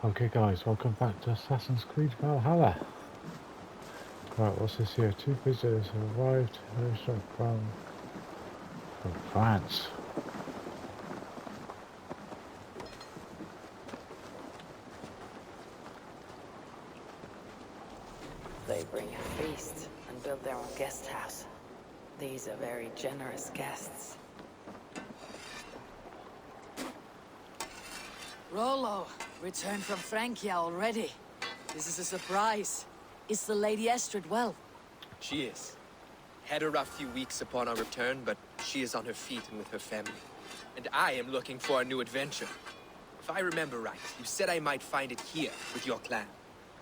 Okay guys, welcome back to Assassin's Creed Valhalla. Right, what's this here? 2 visitors have arrived from France. They bring a feast and build their own guest house. These are very generous guests. Rollo, returned from Francia already. This is a surprise. Is the Lady Estrid well? She is. Had a rough few weeks upon our return, but she is on her feet and with her family. And I am looking for a new adventure. If I remember right, you said I might find it here with your clan.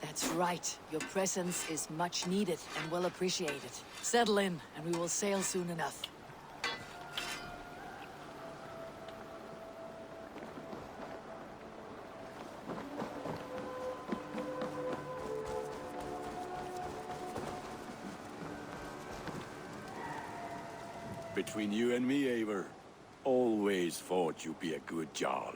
That's right. Your presence is much needed and well appreciated. Settle in, and we will sail soon enough. Between you and me, Eivor, always thought you'd be a good Jarl.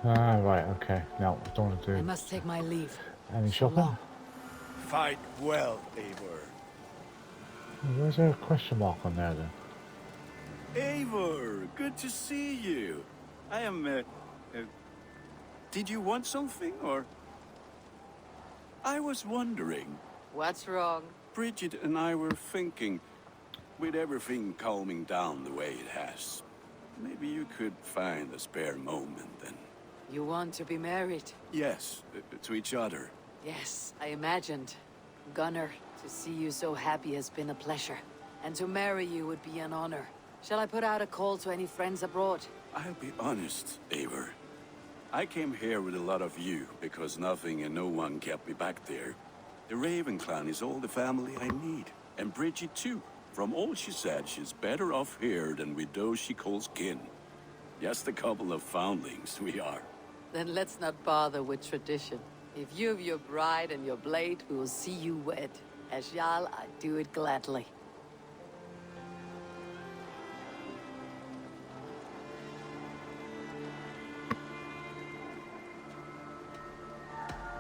Ah, right, okay. No, I don't want to do I must take my leave. any So shopping. long. Fight well, Eivor. Where's there a question mark on there then? Eivor, good to see you. I am, did you want something, or? I was wondering. What's wrong? Bridget and I were thinking, with everything calming down the way it has, maybe you could find a spare moment and... You want to be married? Yes, to each other. Yes, I imagined. Gunnar, to see you so happy has been a pleasure. And to marry you would be an honor. Shall I put out a call to any friends abroad? I'll be honest, Eivor. I came here with a lot of you, because nothing and no one kept me back there. The Raven clan is all the family I need. And Bridget too. From all she said, she's better off here than with those she calls kin. Just a couple of foundlings we are. Then let's not bother with tradition. If you have your bride and your blade, we will see you wed. As Jarl, I do it gladly.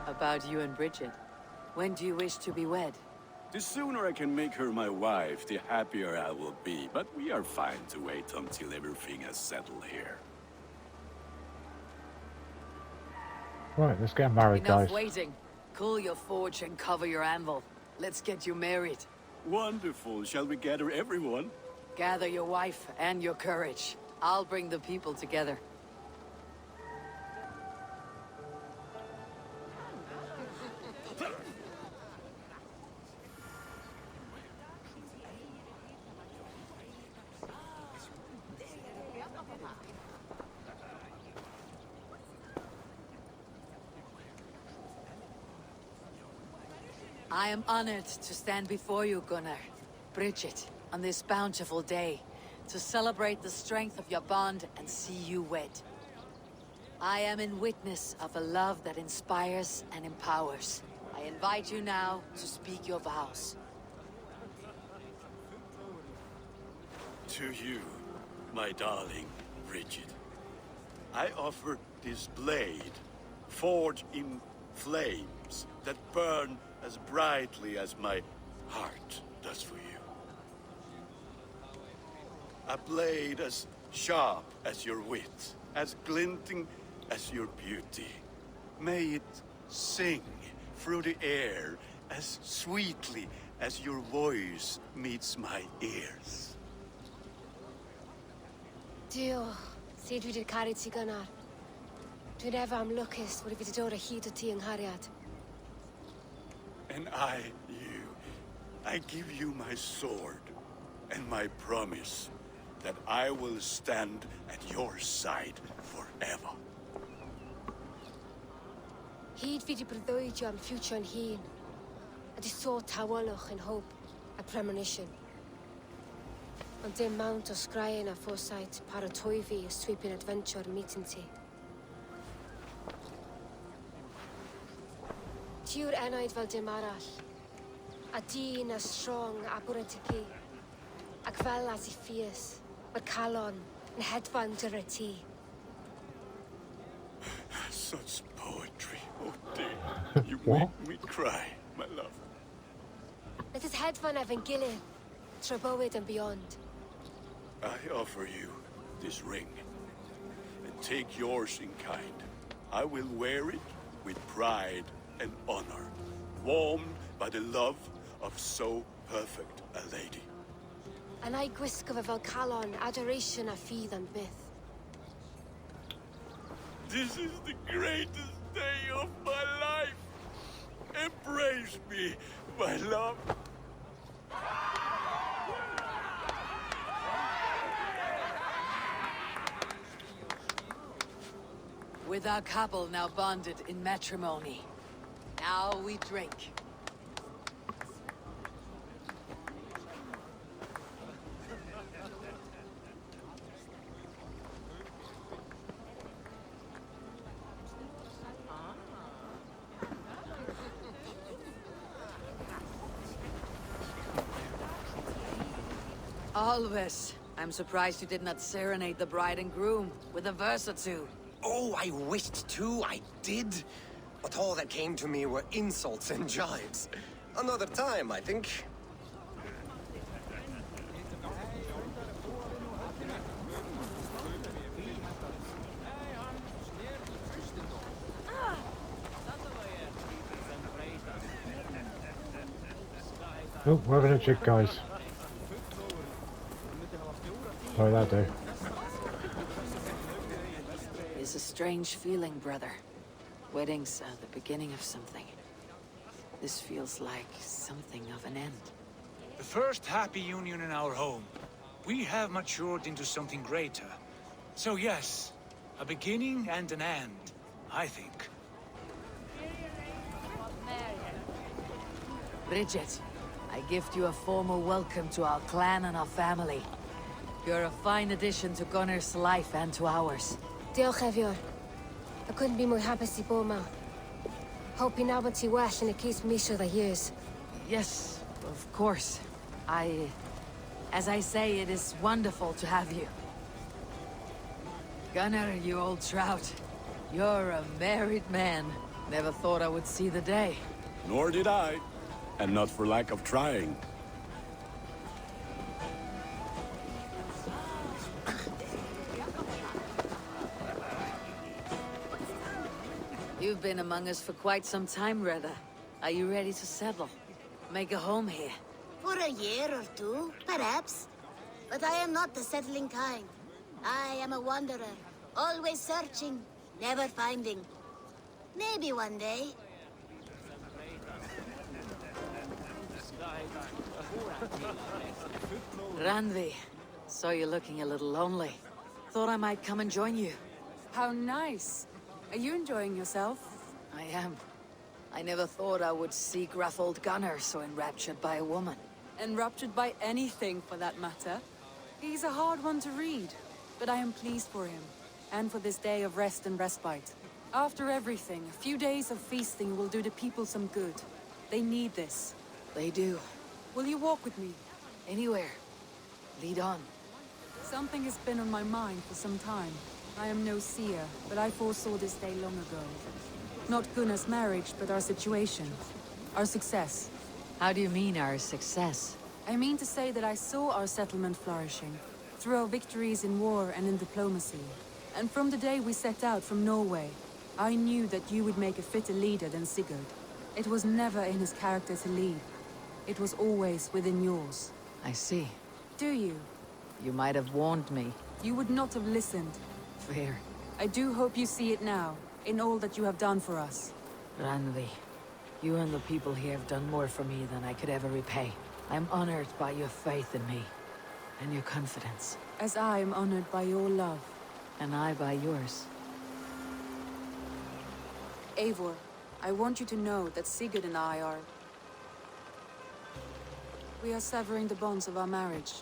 About you and Bridget. When do you wish to be wed? The sooner I can make her my wife, the happier I will be. But we are fine to wait until everything has settled here. Right, let's get married, Enough guys. waiting. Cool your forge and cover your anvil. Let's get you married. Wonderful. Shall we gather everyone? Gather your wife and your courage. I'll bring the people together. I am honored to stand before you, Gunnar, Bridget, on this bountiful day, to celebrate the strength of your bond and see you wed. I am in witness of a love that inspires and empowers. I invite you now to speak your vows. To you, my darling Bridget, I offer this blade, forged in flames that burn as brightly as my heart does for you. A blade as sharp as your wit, as glinting as your beauty. May it sing through the air as sweetly as your voice meets my ears. Dio, sed vi det carit si Gunnar. Dwi'n ever am lwcus bod fi wedi dod o hyd o ti yng nghariad. And I give you my sword and my promise that I will stand at your side forever. Hyd fi wedi breuddwydio am future yn hun, a di so tawalwch yn hope a premonition. Ond dim mount o sgraen a foresight paratoi fi a sweeping adventure meeting ti. Tiw'r enaid fel dim arall, a dyn as strong a bwrent y gi, ac fel as I ffies, mae'r calon and hedfan to a tea. Such poetry. Oh dear. You What? make me cry, my love. Let us hedfan Evan Gillen, Treboid and beyond. I offer you this ring. And take yours in kind. I will wear it with pride and honor, warmed by the love of so perfect a lady. And I gwisg of a Valhalla adoration a feed and myth. This is the greatest day of my life. Embrace me, my love. With our couple now bonded in matrimony, now we drink. Always. I'm surprised you did not serenade the bride and groom with a verse or two. Oh, I wished to, I did. But all that came to me were insults and jibes. Another time, I think. Oh, we're having a jig, guys. What did that do? It's a strange feeling, brother. Weddings are the beginning of something. This feels like something of an end. The first happy union in our home. We have matured into something greater. So yes, a beginning and an end, I think. Bridget, I gift you a formal welcome to our clan and our family. You're a fine addition to Gunnar's life and to ours. Diolch Evior. I couldn't be more happy to Boma. Hope you now want to wash and it keeps me sure the years. Yes, of course. As I say, it is wonderful to have you. Gunnar, you old trout. You're a married man. Never thought I would see the day. Nor did I. And not for lack of trying. You've been among us for quite some time, Reda. Are you ready to settle? Make a home here? For a year or two, perhaps. But I am not the settling kind. I am a wanderer, always searching, never finding. Maybe one day. Randvi, saw you looking a little lonely. Thought I might come and join you. How nice. Are you enjoying yourself? I am. I never thought I would see gruff old Gunnar so enraptured by a woman. Enraptured by anything, for that matter. He's a hard one to read, but I am pleased for him, and for this day of rest and respite. After everything, a few days of feasting will do the people some good. They need this. They do. Will you walk with me? Anywhere. Lead on. Something has been on my mind for some time. I am no seer, but I foresaw this day long ago. Not Gunnar's marriage, but our situation. Our success. How do you mean our success? I mean to say that I saw our settlement flourishing, through our victories in war and in diplomacy. And from the day we set out from Norway, I knew that you would make a fitter leader than Sigurd. It was never in his character to lead. It was always within yours. I see. Do you? You might have warned me. You would not have listened. Fair. I do hope you see it now, in all that you have done for us. Randvi, you and the people here have done more for me than I could ever repay. I'm honored by your faith in me, and your confidence. As I am honored by your love. And I by yours. Eivor, I want you to know that Sigurd and I are... We are severing the bonds of our marriage.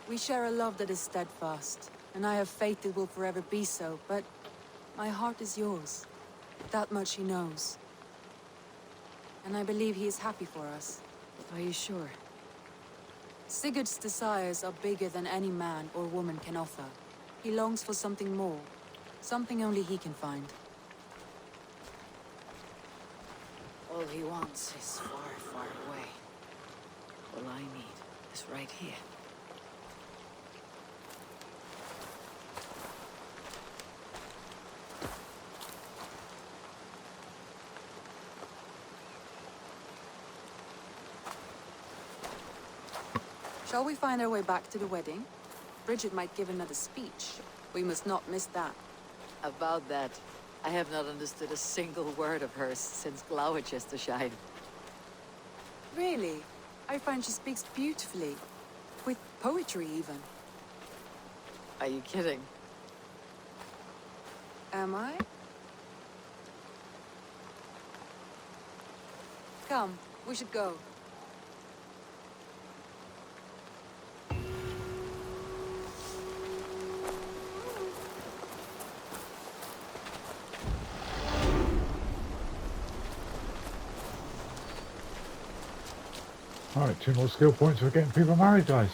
We share a love that is steadfast, and I have faith it will forever be so, but my heart is yours. That much he knows. and I believe he is happy for us. Are you sure? Sigurd's desires are bigger than any man or woman can offer. He longs for something more, something only he can find. All he wants is far, far away. All I need is right here. Shall we find our way back to the wedding? Bridget might give another speech. We must not miss that. About that, I have not understood a single word of hers since Gloucestershire. Really? I find she speaks beautifully. With poetry, even. Are you kidding? Am I? Come, we should go. Alright, 2 more skill points for getting people married, guys.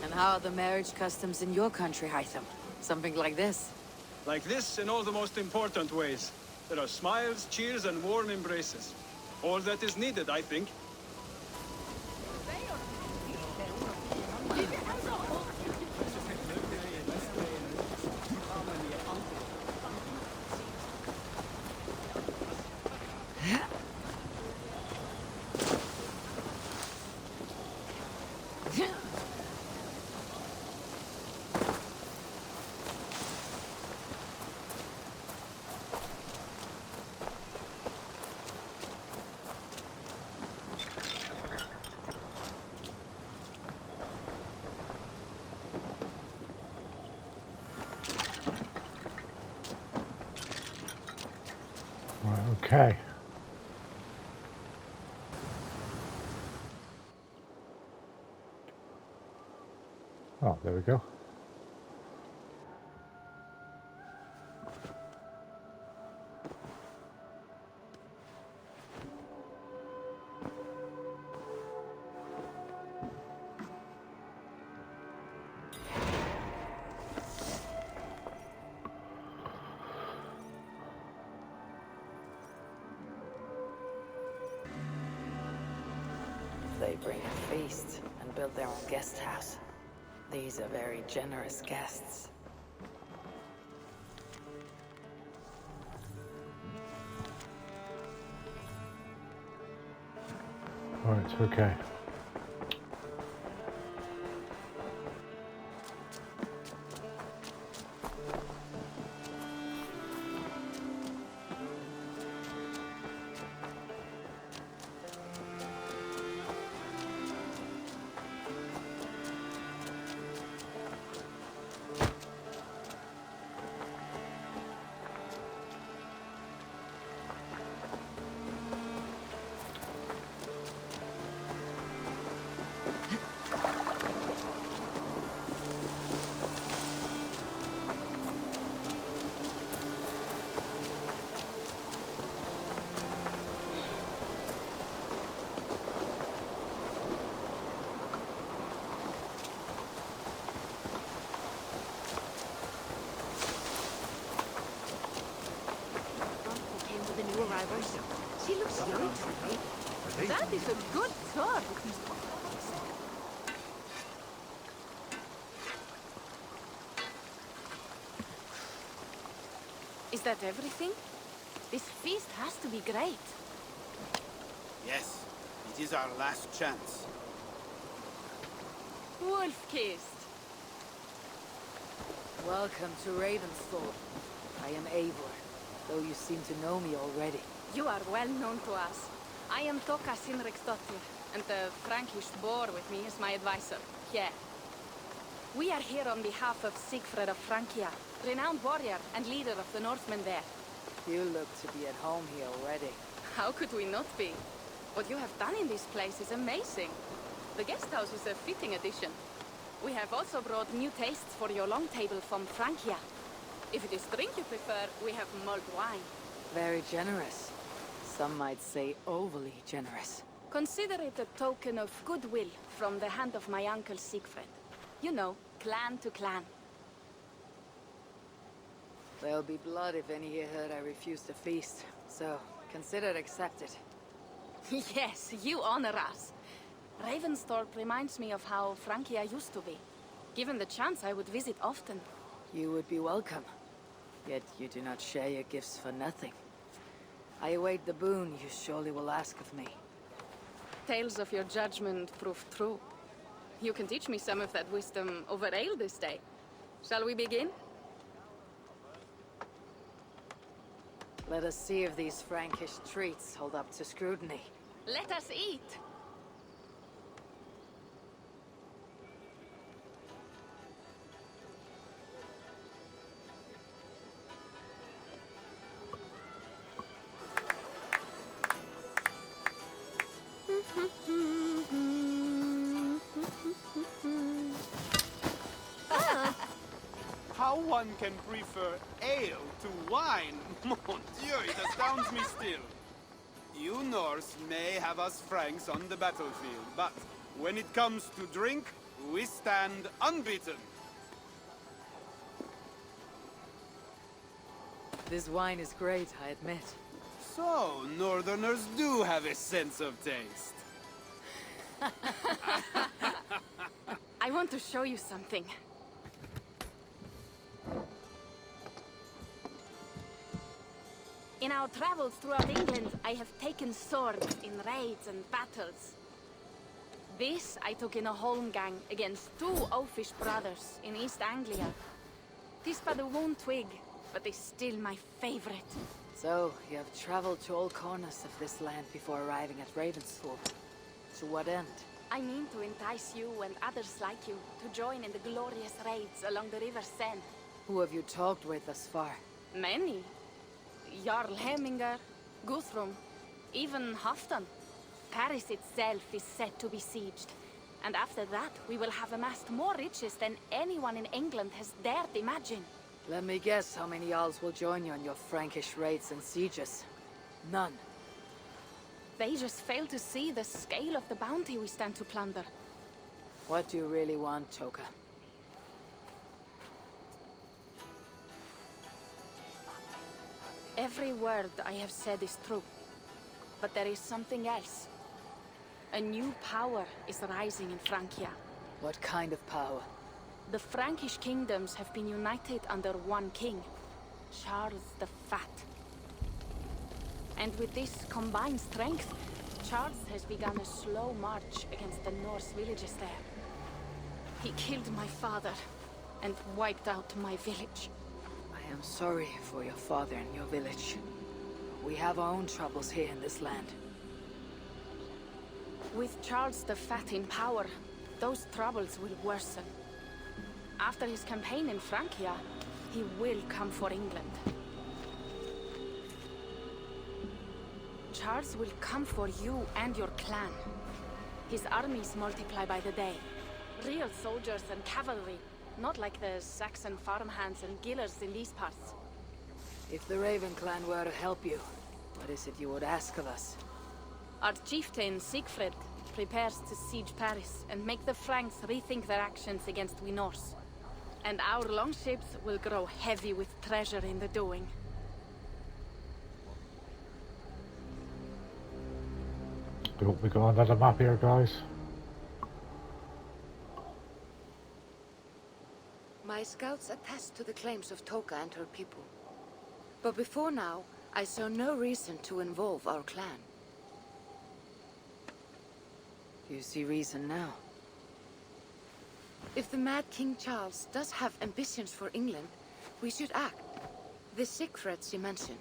And how are the marriage customs in your country, Hytham? Something like this? Like this in all the most important ways. There are smiles, cheers, and warm embraces. All that is needed, I think. Right, okay. Oh, there we go. They bring a feast and build their own guest house. These are very generous guests. Right, okay. She looks young today. That is a good sword. Is that everything? This feast has to be great. Yes, it is our last chance. Wolf-kissed. Welcome to Ravensthorpe. I am Eivor, though you seem to know me already. You are well known to us. I am Toka Sinriksdottir, and the Frankish boar with me is my advisor, Here. We are here on behalf of Siegfried of Francia, renowned warrior and leader of the Northmen there. You look to be at home here already. How could we not be? What you have done in this place is amazing. The guest house is a fitting addition. We have also brought new tastes for your long table from Francia. If it is drink you prefer, we have mulled wine. Very generous. Some might say overly generous. Consider it a token of goodwill from the hand of my uncle Siegfried. You know, clan to clan. There'll be blood if any here heard I refuse to feast, so consider it accepted. Yes, you honor us. Ravensthorpe reminds me of how Francia used to be. Given the chance, I would visit often. You would be welcome. Yet you do not share your gifts for nothing. I await the boon you surely will ask of me. Tales of your judgment prove true. You can teach me some of that wisdom over ale this day. Shall we begin? Let us see if these Frankish treats hold up to scrutiny. Let us eat! How one can prefer ale to wine? Mon Dieu, it astounds me still. You Norse may have us Franks on the battlefield, but when it comes to drink, we stand unbeaten. This wine is great, I admit. So, Northerners do have a sense of taste. I want to show you something. In our travels throughout England, I have taken swords in raids and battles. This I took in a holmgang against two oafish brothers in East Anglia. Tis but a wound twig, but is still my favorite. So, you have traveled to all corners of this land before arriving at Ravensthorpe. To what end? I mean to entice you and others like you to join in the glorious raids along the River Seine. Who have you talked with thus far? Many. Jarl Hemminger, Guthrum, even Halfdan. Paris itself is set to be sieged. And after that, we will have amassed more riches than anyone in England has dared imagine. Let me guess how many Jarls will join you on your Frankish raids and sieges. None. They just fail to see the scale of the bounty we stand to plunder. What do you really want, Toka? Every word I have said is true. But there is something else. A new power is rising in Francia. What kind of power? The Frankish kingdoms have been united under one king, Charles the Fat. And with this combined strength, Charles has begun a slow march against the Norse villages there. He killed my father and wiped out my village. I am sorry for your father and your village. We have our own troubles here in this land. With Charles the Fat in power, those troubles will worsen. After his campaign in Francia, he will come for England. Charles will come for you and your clan. His armies multiply by the day. Real soldiers and cavalry, not like the Saxon farmhands and gillers in these parts. If the Raven clan were to help you, what is it you would ask of us? Our chieftain, Siegfried, prepares to siege Paris and make the Franks rethink their actions against we Norse. And our longships will grow heavy with treasure in the doing. We got another map here, guys. My scouts attest to the claims of Toka and her people. But before now, I saw no reason to involve our clan. You see reason now? If the Mad King Charles does have ambitions for England, we should act. The Siegfried she mentioned.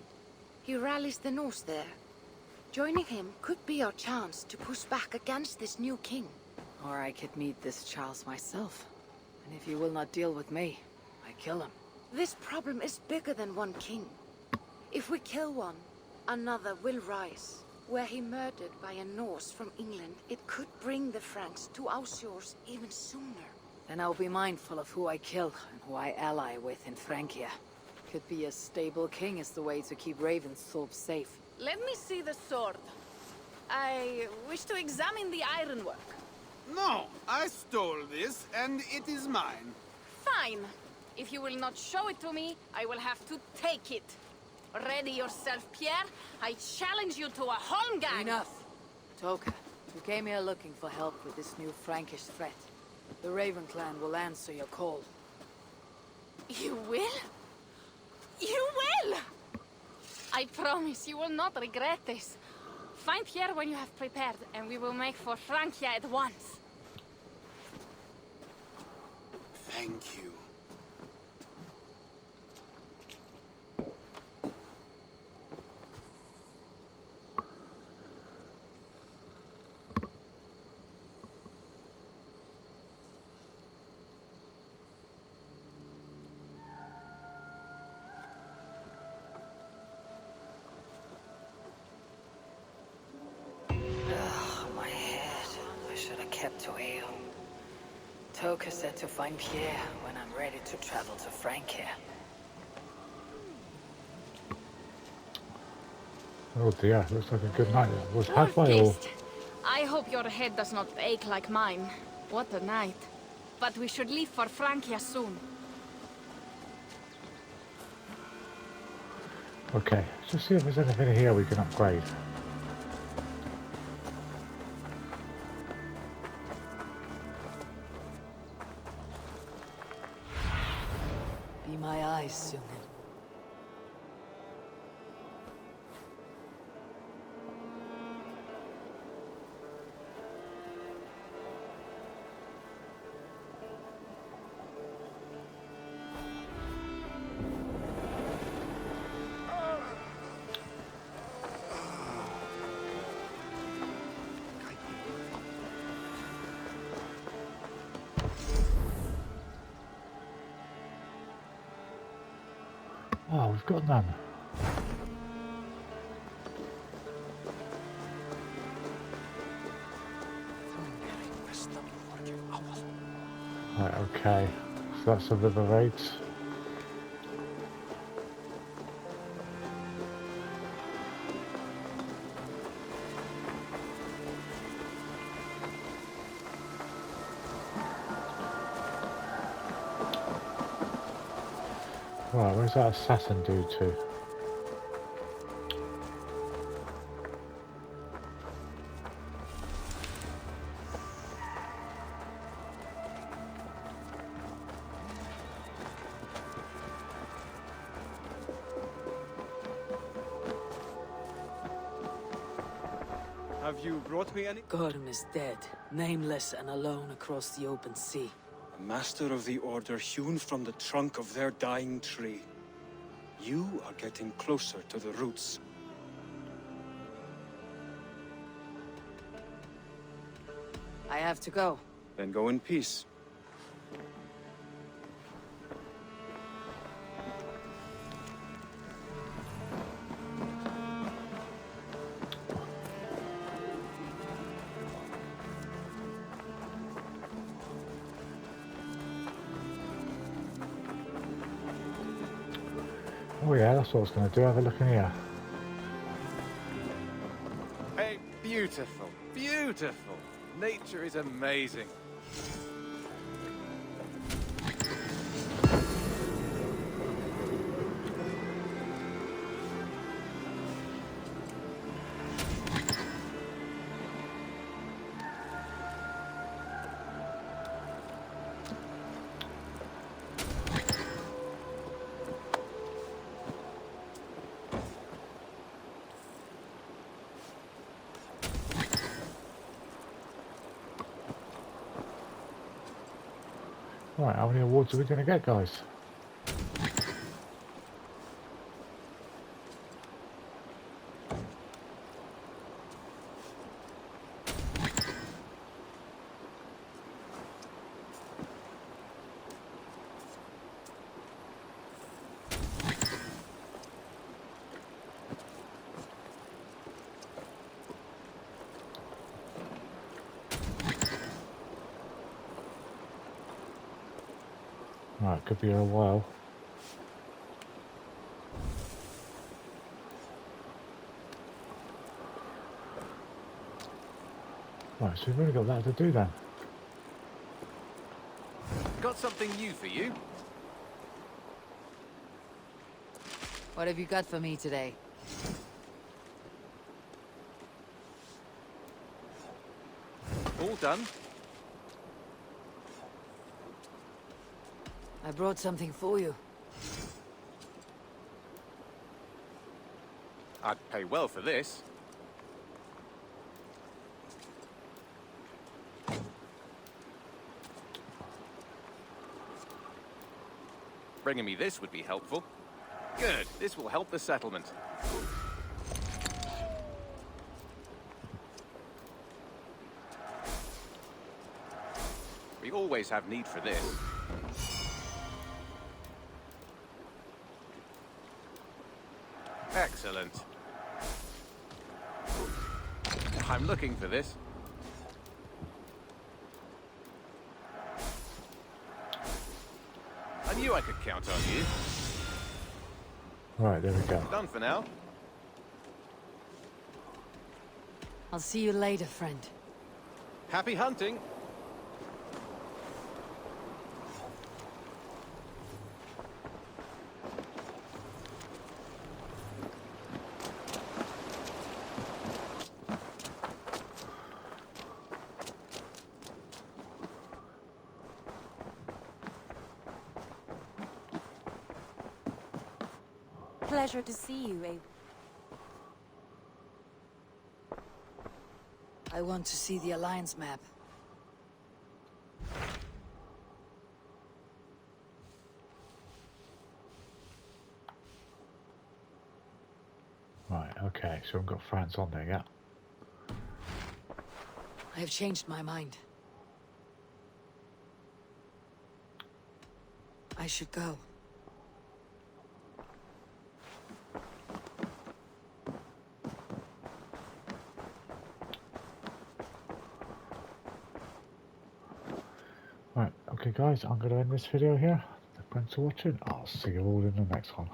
He rallies the Norse there. Joining him could be our chance to push back against this new king. Or I could meet this Charles myself And if he will not deal with me, I kill him. This problem is bigger than one king. If we kill one, another will rise. Were he murdered by a Norse from England, it could bring the Franks to our shores even sooner. Then I'll be mindful of who I kill and who I ally with in Francia. Could be a stable king is the way to keep Ravensthorpe safe. Let me see the sword. I wish to examine the ironwork. No, I stole this, and it is mine. Fine. If you will not show it to me, I will have to take it. Ready yourself, Pierre. I challenge you to a holmgang. Enough. Toka, you came here looking for help with this new Frankish threat. The Raven clan will answer your call. You will? You will! I promise you will not regret this. Find Pierre when you have prepared, and we will make for Francia at once. Thank you. My head. I should have kept to ale. Toka said to find Pierre when I'm ready to travel to Francia. Oh dear, looks like a good night. Was Poor halfway or... guest. I hope your head does not ache like mine. What a night. But we should leave for Francia soon. Okay, let's just see if there's anything here we can upgrade. Be my eyes soon. Oh, we've got none. Right, okay. So that's the river raids. Right, where's that assassin dude to? Have you brought me any? Gorm is dead, nameless and alone across the open sea. A master of the Order hewn from the trunk of their dying tree. You are getting closer to the roots. I have to go. Then go in peace. Oh yeah, that's what I was going to do. Have a look in here. Hey, beautiful, beautiful. Nature is amazing. Right, how many awards are we going to get, guys? Right, could be here a while. Right, so we've only got that to do then. Got something new for you? What have you got for me today? All done? I brought something for you. I'd pay well for this. Bringing me this would be helpful. Good. This will help the settlement. We always have need for this. Excellent. I'm looking for this. I knew I could count on you. Right, there we go. Done for now. I'll see you later, friend. Happy hunting. Pleasure to see you, Abe. I want to see the Alliance map. Right, okay, so we've got France on there, yeah. I have changed my mind. I should go. Right, okay guys, I'm going to end this video here. Thanks for watching. I'll see you all in the next one.